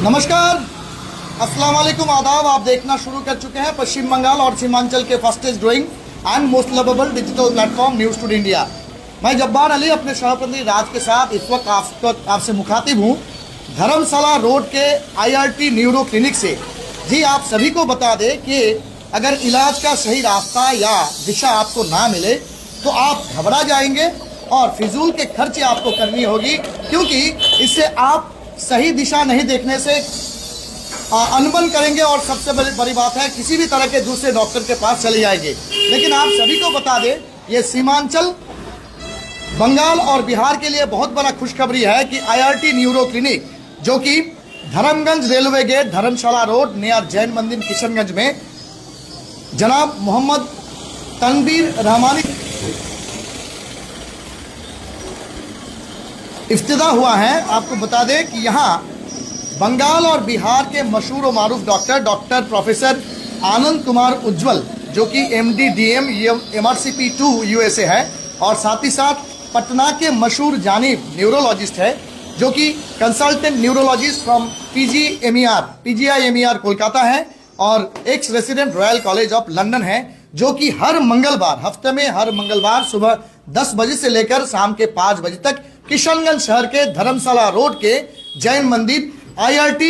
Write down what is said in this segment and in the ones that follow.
नमस्कार, अस्सलाम वालेकुम, आदाब। आप देखना शुरू कर चुके हैं पश्चिम बंगाल और सीमांचल के fastest growing and most lovable digital platform news today India. मैं जब्बार अली अपने सहप्रतिनिधि राज के साथ इस वक्त आपसे मुखातिब हूँ धर्मशाला रोड के IRT न्यूरो क्लिनिक से। जी, आप सभी को बता दें कि अगर इलाज का सही रास्ता या दिशा आपको ना मिले तो आप घबरा जाएंगे और फिजूल के खर्चे आपको करनी होगी, क्योंकि इससे आप सही दिशा नहीं देखने से अनबन करेंगे और सबसे बड़ी बात है किसी भी तरह के दूसरे डॉक्टर के पास चले जाएंगे। लेकिन आप सभी को बता दें, ये सीमांचल बंगाल और बिहार के लिए बहुत बड़ा खुशखबरी है कि IRT न्यूरो क्लिनिक, जो कि धर्मगंज रेलवे गेट धर्मशाला रोड नियर जैन मंदिर किशनगंज में जनाब मोहम्मद तनवीर रहमानी इफ्तिदा हुआ है। आपको बता दें कि यहाँ बंगाल और बिहार के मशहूर व मारूफ डॉक्टर प्रोफेसर आनंद कुमार उज्ज्वल, जो कि MD DM MRCP 2 USA है, और साथ ही साथ पटना के मशहूर जानिब न्यूरोलॉजिस्ट है, जो कि consultant neurologist from PGI MER Kolkata है और x resident royal college of London है, जो कि हर मंगलवार, हफ्ते में हर मंगलवार सुबह 10 बजे से लेकर शाम के 5 बजे तक किशनगंज शहर के धर्मशाला रोड के जैन मंदिर IRT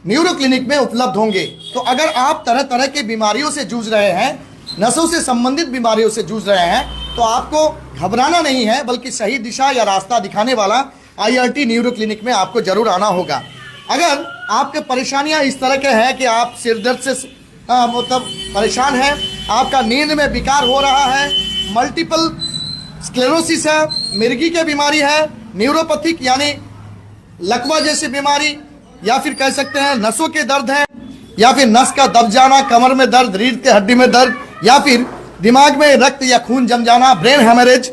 न्यूरो क्लिनिक में उपलब्ध होंगे। तो अगर आप तरह तरह के बीमारियों से जूझ रहे हैं, नसों से संबंधित बीमारियों से जूझ रहे हैं, तो आपको घबराना नहीं है, बल्कि सही दिशा या रास्ता दिखाने वाला IRT न्यूरो क्लिनिक में आपको जरूर आना होगा। अगर आपके परेशानियां इस तरह के हैं कि आप सिर दर्द से मतलब परेशान हैं, आपका नींद में विकार हो रहा है, मल्टीपल स्क्लेरोसिस है, मिर्गी की बीमारी है, न्यूरोपैथिक यानी लकवा जैसी बीमारी, या फिर कह सकते हैं नसों के दर्द है, या फिर नस का दब जाना, कमर में दर्द, रीढ़ के हड्डी में दर्द, या फिर दिमाग में रक्त या खून जम जाना, ब्रेन हेमरेज,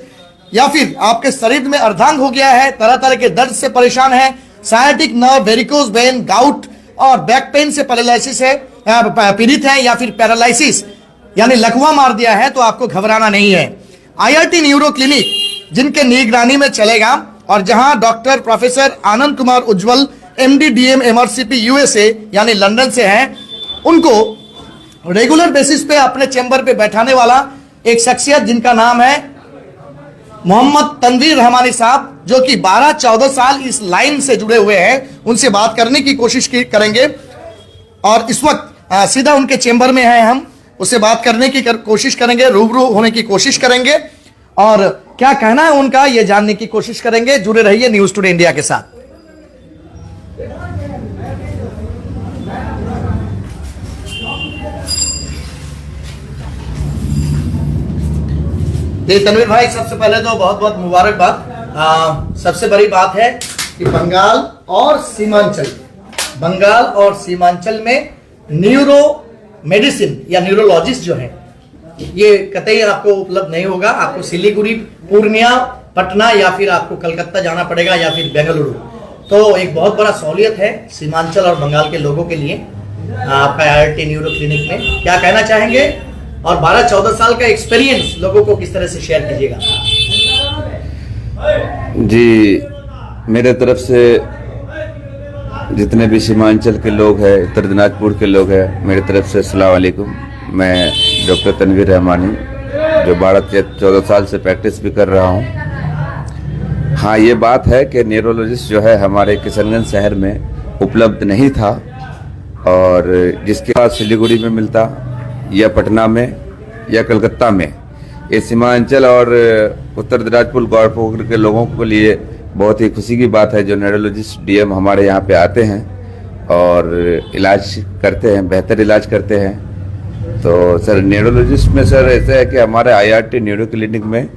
या फिर आपके शरीर में अर्धांग हो गया है, तरह तरह के दर्द से परेशान है, sciatic nerve, varicose vein, gout और बैक पेन से पैरालिसिस है, पीड़ित है, या फिर पैरालिसिस यानी लकवा मार दिया है, तो आपको घबराना नहीं है। IRT न्यूरो क्लिनिक जिनके निगरानी में चलेगा और जहां डॉक्टर प्रोफेसर आनंद कुमार उज्ज्वल MD DM MRCP USA यानी लंदन से हैं, उनको रेगुलर बेसिस पे अपने चैम्बर पे बैठाने वाला एक शख्सियत जिनका नाम है मोहम्मद तनवीर रहमानी साहब, जो कि 12-14 साल इस लाइन से जुड़े हुए हैं, उनसे बात करने की कोशिश करेंगे। और इस वक्त सीधा उनके चैम्बर में है, हम उससे बात करने की कोशिश करेंगे, रूबरू होने की कोशिश करेंगे और क्या कहना है उनका ये जानने की कोशिश करेंगे। जुड़े रहिए न्यूज़ टुडे इंडिया के साथ। तनवीर भाई, सबसे पहले तो बहुत बहुत मुबारकबाद। सबसे बड़ी बात है कि बंगाल और सीमांचल में न्यूरो मेडिसिन या न्यूरोलॉजिस्ट जो है, ये कतई आपको उपलब्ध नहीं होगा। आपको सिलीगुड़ी, पूर्णिया, पटना या फिर आपको कलकत्ता जाना पड़ेगा या फिर बेंगलुरु। तो एक बहुत बड़ा सहूलियत है सीमांचल और बंगाल के लोगों के लिए आपका IRT न्यूरो क्लिनिक में। क्या कहना चाहेंगे और 12-14 साल का एक्सपीरियंस लोगों को किस तरह से शेयर कीजिएगा? जी, मेरे तरफ से जितने भी सीमांचल के लोग हैं, उत्तर दिनाजपुर के लोग हैं, मेरी तरफ से अस्सलाम वालेकुम। मैं डॉक्टर तनवीर रहमानी, जो 12-14 साल से प्रैक्टिस भी कर रहा हूँ। हाँ, ये बात है कि न्यूरोलॉजिस्ट जो है हमारे किशनगंज शहर में उपलब्ध नहीं था, और जिसके बाद सिलीगुड़ी में मिलता या पटना में या कलकत्ता में। ये सीमांचल और उत्तर दिनाजपुर गौरपुर के लोगों के लिए बहुत ही खुशी की बात है, जो न्यूरोलॉजिस्ट DM हमारे यहाँ पे आते हैं और इलाज करते हैं, बेहतर इलाज करते हैं। तो सर, न्यूरोलॉजिस्ट में सर ऐसा है कि हमारे IRT न्यूरो क्लिनिक में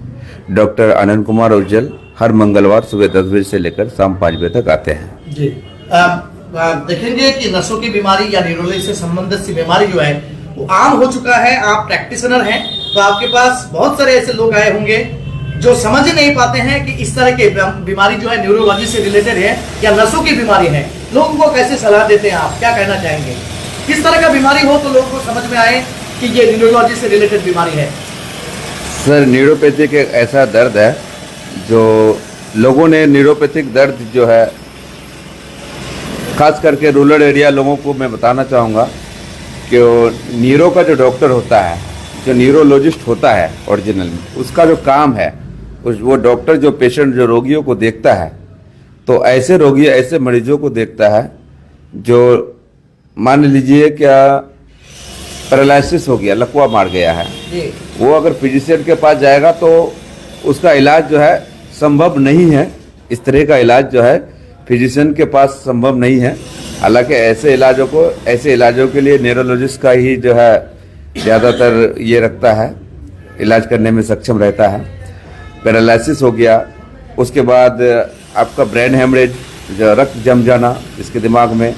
डॉक्टर आनंद कुमार उज्ज्वल हर मंगलवार सुबह 10 बजे से लेकर शाम 5 बजे तक आते हैं। जी, देखेंगे कि नसों की बीमारी या न्यूरोलॉजी से संबंधित सी बीमारी जो है वो आम हो चुका है। आप प्रैक्टिशनर हैं, तो आपके पास बहुत सारे ऐसे लोग आए होंगे जो समझ ही नहीं पाते हैं कि इस तरह की बीमारी जो है न्यूरोलॉजी से रिलेटेड है या नसों की बीमारी है। लोगों को कैसे सलाह देते हैं आप, क्या कहना चाहेंगे? किस तरह का बीमारी हो तो लोगों को समझ में आए कि ये न्यूरोलॉजी से रिलेटेड बीमारी है? सर, न्यूरोपैथिक एक ऐसा दर्द है जो लोगों ने न्यूरोपैथिक दर्द जो है खास करके रूरल एरिया लोगों को मैं बताना चाहूँगा कि न्यूरो का जो डॉक्टर होता है, जो न्यूरोलॉजिस्ट होता है ओरिजिनल में, उसका जो काम है, वो डॉक्टर जो पेशेंट जो रोगियों को देखता है, तो ऐसे रोगी ऐसे मरीजों को देखता है जो मान लीजिए क्या पैरालिसिस हो गया, लकवा मार गया है, वो अगर फिजिशियन के पास जाएगा तो उसका इलाज जो है संभव नहीं है। इस तरह का इलाज जो है फिजिशियन के पास संभव नहीं है। हालांकि ऐसे इलाजों के लिए न्यूरोलॉजिस्ट का ही जो है ज़्यादातर ये रखता है, इलाज करने में सक्षम रहता है। पैरालिसिस हो गया, उसके बाद आपका ब्रेन हेमरेज, जो रक्त जम जाना इसके दिमाग में,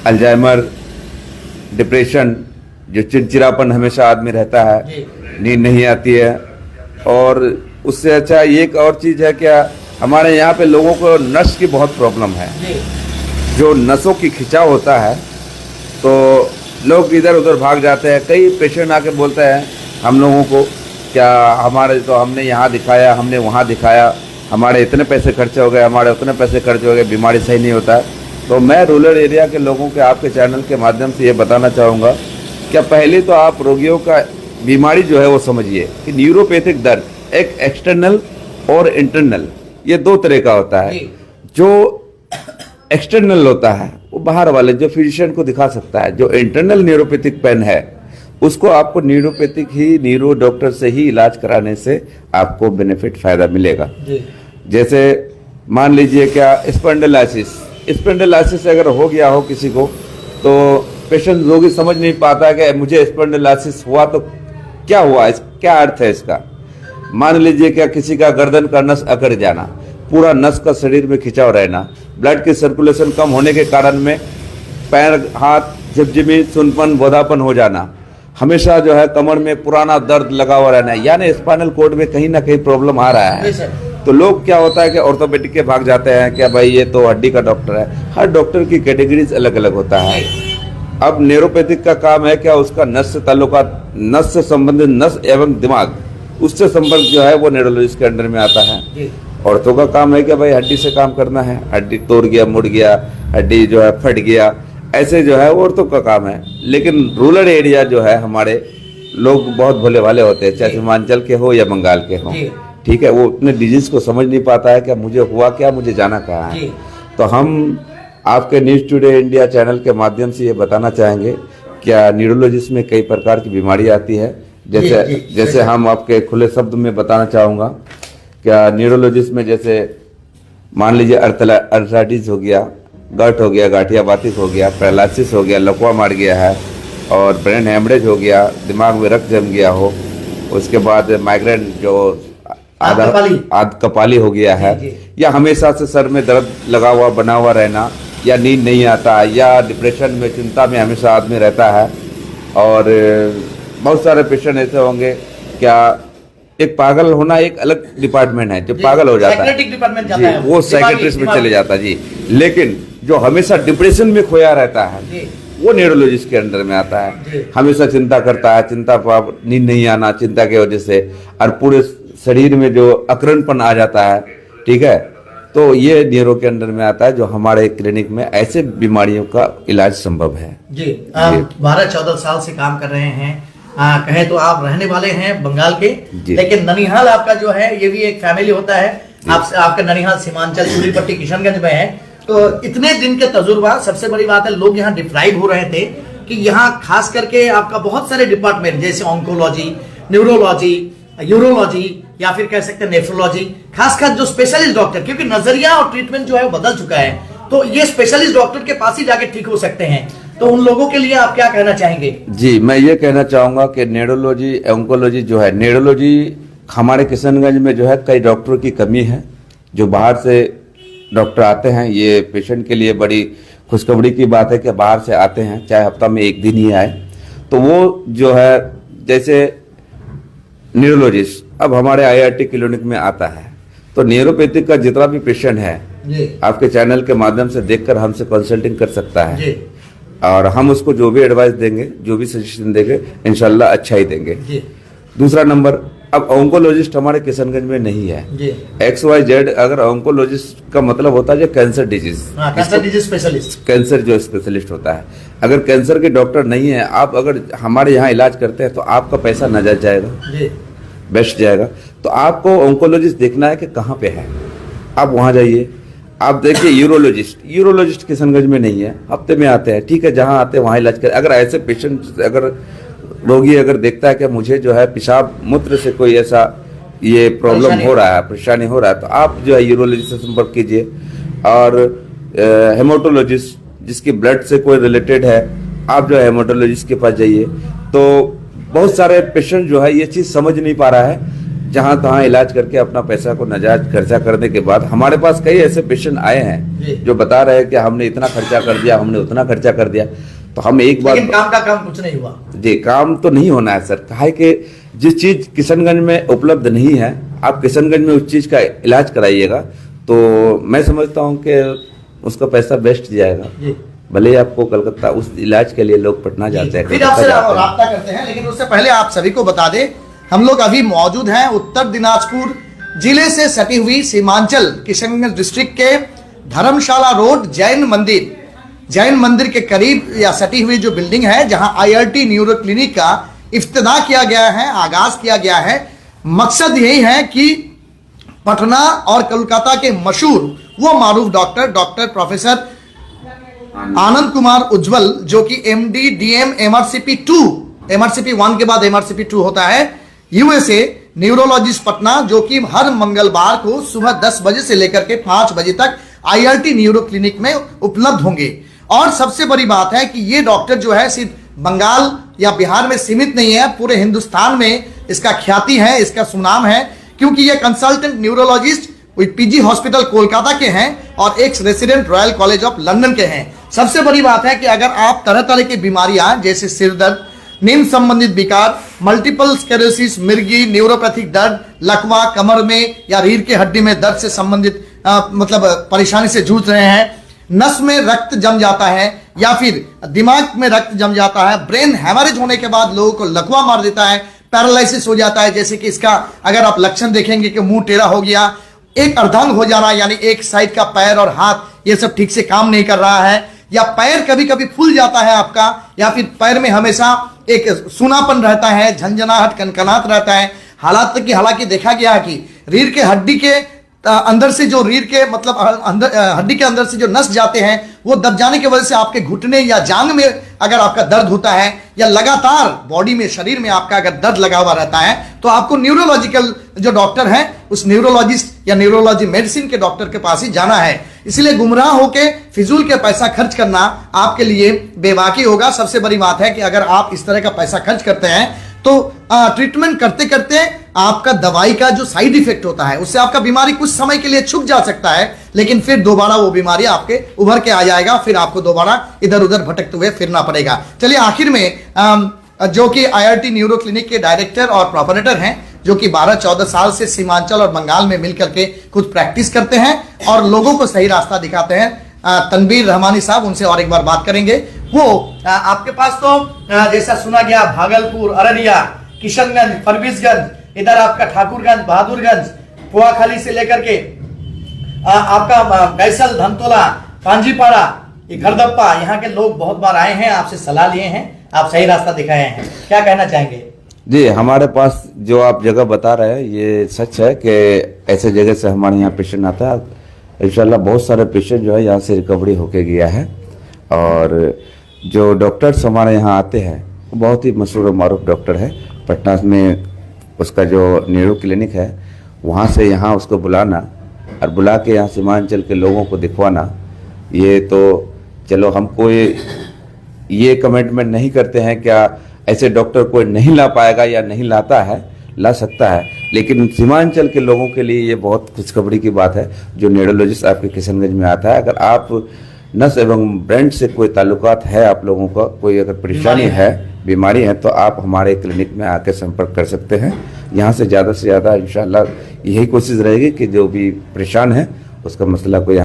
अल्जाइमर, डिप्रेशन, जो चिड़चिड़ापन हमेशा आदमी रहता है, नींद नहीं आती है। और उससे अच्छा एक और चीज़ है क्या, हमारे यहाँ पे लोगों को नस की बहुत प्रॉब्लम है। जो नसों की खिंचाव होता है तो लोग इधर उधर भाग जाते हैं। कई पेशेंट आके बोलते हैं हम लोगों को, क्या हमारे तो हमने यहाँ दिखाया, हमने वहाँ दिखाया, हमारे इतने पैसे खर्चे हो गए, हमारे उतने पैसे खर्च हो गए, बीमारी सही नहीं होता है। तो मैं रूरल एरिया के लोगों के आपके चैनल के माध्यम से ये बताना चाहूँगा, क्या पहले तो आप रोगियों का बीमारी जो है वो समझिए कि न्यूरोपैथिक दर्द एक एक्सटर्नल और इंटरनल, ये दो तरह का होता है। जो एक्सटर्नल होता है वो बाहर वाले जो फिजिशियन को दिखा सकता है। जो इंटरनल न्यूरोपैथिक पेन है उसको आपको न्यूरोपैथिक ही न्यूरो डॉक्टर से ही इलाज कराने से आपको बेनिफिट फायदा मिलेगा। जैसे मान लीजिए क्या स्पॉन्डिलाइसिस अगर हो गया हो किसी को, तो पेशेंट रोगी समझ नहीं पाता है कि मुझे स्पॉन्डिलाइसिस हुआ तो क्या हुआ, क्या अर्थ है इसका। मान लीजिए क्या किसी का गर्दन का नस अकड़ जाना, पूरा नस का शरीर में खिंचाव रहना, ब्लड की सर्कुलेशन कम होने के कारण में पैर हाथ झिमझिमी, सुनपन, बोधापन हो जाना, हमेशा जो है कमर में पुराना दर्द लगा हुआ रहना, यानी स्पाइनल कॉर्ड में कहीं ना कहीं प्रॉब्लम आ रहा है। तो लोग क्या होता है कि ऑर्थोपेडिक के भाग जाते हैं, क्या भाई ये तो हड्डी का डॉक्टर है। हर डॉक्टर की कैटेगरीज अलग अलग होता है। अब न्यूरोपैथिक का काम है क्या, उसका नस से ताल्लुकात, नस से संबंधित, नस एवं दिमाग, उससे संपर्क जो है वो न्यूरोलॉजिस्ट के अंडर में आता है। औरतों का काम है कि भाई हड्डी से काम करना है, हड्डी तोड़ गया, मुड़ गया, हड्डी जो है फट गया, ऐसे जो है औरतों का काम है। लेकिन रूरल एरिया जो है हमारे लोग बहुत भोले भाले होते हैं, चाहे सीमांचल के हो या बंगाल के हो, ठीक है, वो अपने डिजीज को समझ नहीं पाता है क्या मुझे हुआ क्या, मुझे जाना कहाँ है। तो हम आपके न्यूज़ टुडे इंडिया चैनल के माध्यम से ये बताना चाहेंगे, क्या न्यूरोलॉजिस्ट में कई प्रकार की बीमारी आती है। जैसे हम आपके खुले शब्द में बताना चाहूँगा, क्या न्यूरोलॉजिस्ट में जैसे मान लीजिए अर्थराइटिस हो गया, गट हो गया, गाठिया बातिस हो गया, पैरालिसिस हो गया, लकवा मार गया है, और ब्रेन हेमरेज हो गया, दिमाग में रक्त जम गया हो, उसके बाद माइग्रेन जो आध कपाली हो गया है, या हमेशा से सर में दर्द लगा हुआ बना हुआ रहना, या नींद नहीं आता, या डिप्रेशन में, चिंता में हमेशा आदमी रहता है। और बहुत सारे पेशेंट ऐसे होंगे, क्या एक पागल होना एक अलग डिपार्टमेंट है, जो पागल हो जाता है वो साइकेट्रिस्ट में चले जाता है जी। लेकिन जो हमेशा डिप्रेशन में खोया रहता है वो न्यूरोलॉजिस्ट के अंडर में आता है। हमेशा चिंता करता है, चिंता, नींद नहीं आना चिंता की वजह से, और पूरे शरीर में जो अकड़नपन आ जाता है, ठीक है, तो ये न्यूरो के अंडर में आता है। जो हमारे क्लिनिक में ऐसे बीमारियों का इलाज संभव है। जी, 12-14 साल से काम कर रहे हैं। कहें तो आप रहने वाले हैं बंगाल के, लेकिन ननिहाल आपका जो है ये भी एक फैमिली होता है। आपका ननिहाल सीमांचल चूड़ीपट्टी किशनगंज में है। तो इतने दिन के तजुर्बा, सबसे बड़ी बात है लोग यहाँ डिप्राइव हो रहे थे कि यहाँ खास करके आपका बहुत सारे डिपार्टमेंट जैसे ऑन्कोलॉजी, न्यूरोलॉजी, यूरोलॉजी, या फिर कह सकते हैं नेफ्रोलॉजी, खासकर जो स्पेशलिस्ट डॉक्टर, क्योंकि नजरिया और ट्रीटमेंट जो है वो बदल चुका है, तो ये स्पेशलिस्ट डॉक्टर के पास ही जाके ठीक हो सकते हैं। तो उन लोगों के लिए आप क्या कहना चाहेंगे? जी, मैं ये कहना चाहूँगा कि न्यूरोलॉजी, ऑन्कोलॉजी जो है, न्यूरोलॉजी हमारे किशनगंज में जो है कई डॉक्टरों की कमी है। जो बाहर से डॉक्टर आते हैं, ये पेशेंट के लिए बड़ी खुशखबरी की बात है कि बाहर से आते हैं, चाहे हफ्ता में एक दिन ही आए। तो वो जो है जैसे न्यूरोलॉजिस्ट अब हमारे IIT क्लिनिक में आता है, तो न्यूरोपैथिक का जितना भी पेशेंट है आपके चैनल के माध्यम से देखकर हमसे कंसल्टिंग कर सकता है, और हम उसको जो भी एडवाइस देंगे, जो भी सजेशन देंगे, इंशाल्लाह अच्छा ही देंगे। दूसरा नंबर, अब ऑन्कोलॉजिस्ट हमारे किशनगंज में नहीं है। जी XYZ अगर ऑन्कोलॉजिस्ट का मतलब होता है जो cancer disease, cancer disease specialist, cancer जो स्पेशलिस्ट होता है। अगर कैंसर के डॉक्टर नहीं है, आप अगर हमारे यहाँ इलाज करते हैं तो आपका पैसा नाजायज जाएगा, जी बेस्ट जाएगा। तो आपको ऑन्कोलॉजिस्ट देखना है कि कहाँ पे है, आप वहाँ जाइए। आप देखिए यूरोलॉजिस्ट किशनगंज में नहीं है, हफ्ते में आते हैं, ठीक है, जहाँ आते हैं वहाँ इलाज करें। अगर ऐसे पेशेंट, अगर रोगी अगर देखता है कि मुझे जो है पेशाब मूत्र से कोई ऐसा ये प्रॉब्लम हो रहा है, परेशानी हो रहा है, तो आप जो है यूरोलॉजिस्ट से संपर्क कीजिए। और हेमाटोलॉजिस्ट जिसकी ब्लड से कोई रिलेटेड है, आप जो है हेमाटोलॉजिस्ट के पास जाइए। तो बहुत सारे पेशेंट जो है ये चीज़ समझ नहीं पा रहा है, जहाँ तहाँ इलाज करके अपना पैसा को नाजायज खर्चा करने के बाद हमारे पास कई ऐसे पेशेंट आए हैं जो बता रहे हैं कि हमने इतना खर्चा कर दिया, हमने उतना खर्चा कर दिया। तो हम एक बार, लेकिन काम का काम कुछ नहीं हुआ जी, काम तो नहीं होना है सर। कहा है कि जिस चीज किशनगंज में उपलब्ध नहीं है, आप किशनगंज में उस चीज का इलाज कराइएगा, तो मैं समझता हूँ कि उसका पैसा बेस्ट जाएगा। भले ही आपको कलकत्ता उस इलाज के लिए लोग पटना जाते हैं, फिर आपसे राब्ता करते हैं। लेकिन उससे पहले आप सभी को बता दें, हम लोग अभी मौजूद हैं उत्तर दिनाजपुर जिले से सटी हुई सीमांचल किशनगंज डिस्ट्रिक्ट के धर्मशाला रोड जैन मंदिर के करीब या सटी हुई जो बिल्डिंग है, जहां IRT न्यूरो क्लिनिक का इफ्तिताह किया गया है, आगाज किया गया है। मकसद यही है कि पटना और कोलकाता के मशहूर वो मारूफ डॉक्टर प्रोफेसर आनंद कुमार उज्जवल, जो कि MD DM MRCP 1 के बाद MRCP 2 होता है, USA न्यूरोलॉजिस्ट पटना, जो कि हर मंगलवार को सुबह 10 बजे से लेकर के 5 बजे तक IRT न्यूरो क्लिनिक में उपलब्ध होंगे। और सबसे बड़ी बात है कि ये डॉक्टर जो है सिर्फ बंगाल या बिहार में सीमित नहीं है, पूरे हिंदुस्तान में इसका ख्याति है, इसका सुनाम है, क्योंकि ये consultant neurologist PG hospital Kolkata के हैं और x resident royal college of London के हैं। सबसे बड़ी बात है कि अगर आप तरह तरह की बीमारियां जैसे सिर दर्द, नींद संबंधित विकार, मल्टीपल स्क्लेरोसिस, मिर्गी, न्यूरोपैथिक दर्द, लकवा, कमर में या रीढ़ की हड्डी में दर्द से संबंधित मतलब परेशानी से जूझ रहे हैं, नस में रक्त जम जाता है या फिर दिमाग में रक्त जम जाता है, ब्रेन हैमरेज होने के बाद लोगों को लकवा मार देता है, पैरालिसिस हो जाता है, जैसे कि इसका अगर आप लक्षण देखेंगे कि मुंह टेढ़ा हो गया, एक अर्धांग हो जाना, यानी एक साइड का पैर और हाथ ये सब ठीक से काम नहीं कर रहा है, या पैर कभी कभी फूल जाता है आपका, या फिर पैर में हमेशा एक सूनापन रहता है, झंझनाहट, कनकनाहट रहता है। हालांकि देखा गया कि रीढ़ के हड्डी के अंदर से जो रीढ़ के मतलब हड्डी के अंदर से जो नस जाते हैं, वो दब जाने की वजह से आपके घुटने या जांग में अगर आपका दर्द होता है, या लगातार बॉडी में, शरीर में आपका अगर दर्द लगा हुआ रहता है, तो आपको न्यूरोलॉजिकल जो डॉक्टर है उस न्यूरोलॉजिस्ट या न्यूरोलॉजी मेडिसिन के डॉक्टर के पास ही जाना है। इसलिए गुमराह होके फिजूल के पैसा खर्च करना आपके लिए बेबाकी होगा। सबसे बड़ी बात है कि अगर आप इस तरह का पैसा खर्च करते हैं तो ट्रीटमेंट करते करते आपका दवाई का जो साइड इफेक्ट होता है उससे आपका बीमारी कुछ समय के लिए छुप जा सकता है, लेकिन फिर दोबारा वो बीमारी आपके उभर के आ जाएगा, फिर आपको दोबारा इधर उधर भटकते हुए फिरना पड़ेगा। चलिए आखिर में जो कि IRT न्यूरो क्लिनिक के डायरेक्टर और प्रोपरेटर हैं, जो कि 12-14 साल से सीमांचल और बंगाल में मिलकर के खुद प्रैक्टिस करते हैं और लोगों को सही रास्ता दिखाते हैं, तनवीर रहमानी साहब, उनसे और एक बार बात करेंगे। वो आपके पास तो जैसा सुना गया भागलपुर, अररिया, किशनगंज, फरबिसगंज, इधर आपका ठाकुरगंज, बहादुरगंज, पुआखाली से लेकर के आपका गैसल, धमतोला, पांजीपाड़ा, घरदप्पा, यहाँ के लोग बहुत बार आए हैं, आपसे सलाह लिए हैं, आप सही रास्ता दिखाए हैं, क्या कहना चाहेंगे? जी, हमारे पास जो आप जगह बता रहे हैं ये सच है कि ऐसे जगह से हमारे यहाँ पेशेंट आता है। इंशाल्लाह बहुत सारे पेशेंट जो है यहाँ से रिकवरी होके गया है। और जो डॉक्टर्स हमारे यहाँ आते हैं वो बहुत ही मशहूर और मारूफ डॉक्टर है। पटना में उसका जो न्यूरो क्लिनिक है वहाँ से यहाँ उसको बुलाना और बुला के यहाँ सीमांचल के लोगों को दिखवाना, ये तो चलो हम कोई ये कमिटमेंट नहीं करते हैं क्या ऐसे डॉक्टर कोई नहीं ला पाएगा या नहीं लाता है, ला सकता है, लेकिन सीमांचल के लोगों के लिए ये बहुत खुशखबरी की बात है जो न्यूरोलॉजिस्ट आपके किशनगंज में आता है। अगर आप नस एवं ब्रेन से कोई ताल्लुकात है, आप लोगों का कोई अगर परेशानी है, बीमारी है, तो आप हमारे क्लिनिक में आकर संपर्क कर सकते हैं। यहाँ से ज़्यादा इंशाल्लाह यही कोशिश रहेगी कि जो भी परेशान है उसका मसला कोई